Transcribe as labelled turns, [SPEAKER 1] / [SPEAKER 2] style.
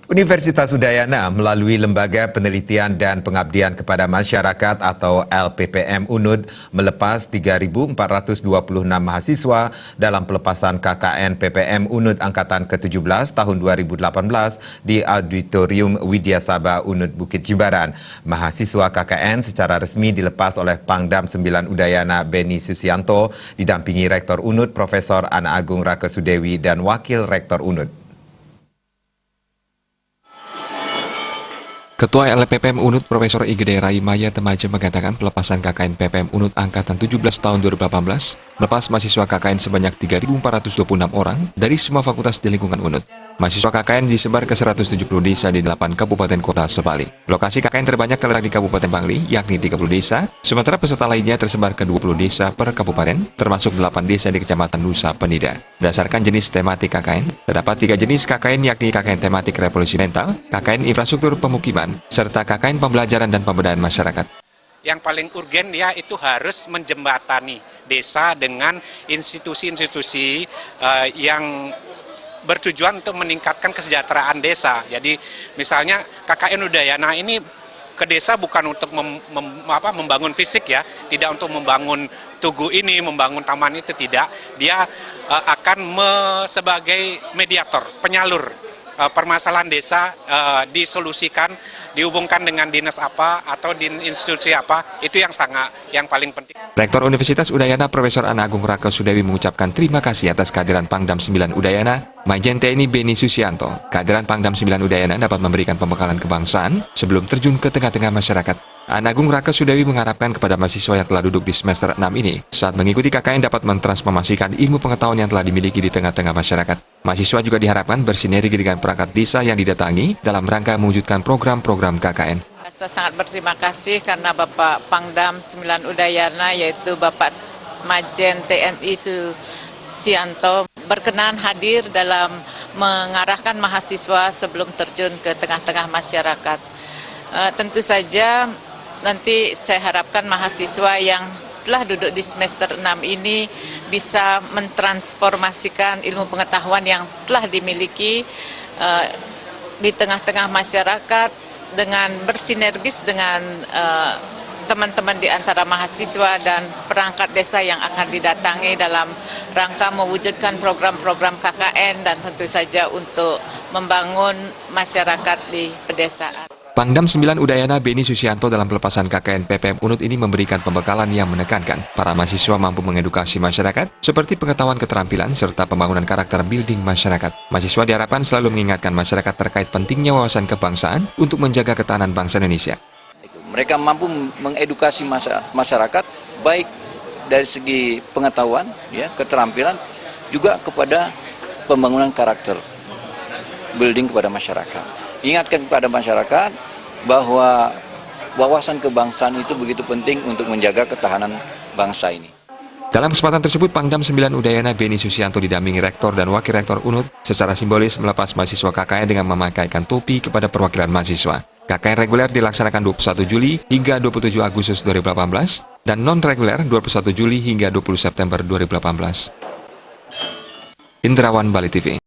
[SPEAKER 1] Universitas Udayana melalui Lembaga Penelitian dan Pengabdian kepada Masyarakat atau LPPM UNUD melepas 3.426 mahasiswa dalam pelepasan KKN PPM UNUD Angkatan ke-17 tahun 2018 di Auditorium Widya Sabha UNUD Bukit Jimbaran. Mahasiswa KKN secara resmi dilepas oleh Pangdam 9 Udayana Beni Susianto didampingi Rektor UNUD Profesor Ana Agung Rakasudewi dan Wakil Rektor UNUD.
[SPEAKER 2] Ketua LPPM UNUD Profesor Igede Raimaya Temaja mengatakan pelepasan KKN PPM UNUD Angkatan 17 tahun 2018 lepas mahasiswa KKN sebanyak 3.426 orang dari semua fakultas di lingkungan UNUD. Mahasiswa KKN disebar ke 170 desa di 8 kabupaten kota sebali. Lokasi KKN terbanyak terletak di Kabupaten Bangli, yakni 30 desa, sementara peserta lainnya tersebar ke 20 desa per kabupaten, termasuk 8 desa di Kecamatan Nusa Penida. Berdasarkan jenis tematik KKN, terdapat 3 jenis KKN yakni KKN tematik revolusi mental, KKN infrastruktur pemukiman, serta KKN pembelajaran dan pemberdayaan masyarakat.
[SPEAKER 3] Yang paling urgen ya itu harus menjembatani desa dengan institusi-institusi yang bertujuan untuk meningkatkan kesejahteraan desa. Jadi misalnya KKN Udayana ini ke desa bukan untuk membangun fisik ya, tidak untuk membangun tugu ini, membangun taman itu, tidak. Dia akan sebagai mediator, penyalur permasalahan desa disolusikan, dihubungkan dengan dinas apa atau di institusi apa, itu yang paling penting.
[SPEAKER 2] Rektor Universitas Udayana Profesor Ana Agung Rakasudewi mengucapkan terima kasih atas kehadiran Pangdam 9 Udayana, Majen TNI Beni Susianto. Kehadiran Pangdam 9 Udayana dapat memberikan pembekalan kebangsaan sebelum terjun ke tengah-tengah masyarakat. Ana Agung Rakasudewi mengharapkan kepada mahasiswa yang telah duduk di semester 6 ini, saat mengikuti KKN dapat mentransformasikan ilmu pengetahuan yang telah dimiliki di tengah-tengah masyarakat. Mahasiswa juga diharapkan bersinergi dengan perangkat desa yang didatangi dalam rangka mewujudkan program-program KKN.
[SPEAKER 4] Saya sangat berterima kasih karena Bapak Pangdam 9 Udayana, yaitu Bapak Majen TNI Susianto, berkenan hadir dalam mengarahkan mahasiswa sebelum terjun ke tengah-tengah masyarakat. Tentu saja nanti saya harapkan mahasiswa yang telah duduk di semester 6 ini bisa mentransformasikan ilmu pengetahuan yang telah dimiliki di tengah-tengah masyarakat dengan bersinergis dengan teman-teman di antara mahasiswa dan perangkat desa yang akan didatangi dalam rangka mewujudkan program-program KKN dan tentu saja untuk membangun masyarakat di pedesaan.
[SPEAKER 2] Pangdam 9 Udayana Beni Susianto dalam pelepasan KKN PPM UNUD ini memberikan pembekalan yang menekankan para mahasiswa mampu mengedukasi masyarakat seperti pengetahuan keterampilan serta pembangunan karakter building masyarakat. Mahasiswa diharapkan selalu mengingatkan masyarakat terkait pentingnya wawasan kebangsaan untuk menjaga ketahanan bangsa Indonesia.
[SPEAKER 5] Mereka mampu mengedukasi masyarakat baik dari segi pengetahuan, ya, keterampilan, juga kepada pembangunan karakter building kepada masyarakat. Ingatkan kepada masyarakat bahwa wawasan kebangsaan itu begitu penting untuk menjaga ketahanan bangsa ini.
[SPEAKER 2] Dalam kesempatan tersebut, Pangdam 9 Udayana Beni Susianto didampingi Rektor dan Wakil Rektor UNUD secara simbolis melepas mahasiswa KKN dengan memakaikan topi kepada perwakilan mahasiswa. KKN reguler dilaksanakan 21 Juli hingga 27 Agustus 2018 dan non-reguler 21 Juli hingga 20 September 2018. Indrawan Bali TV.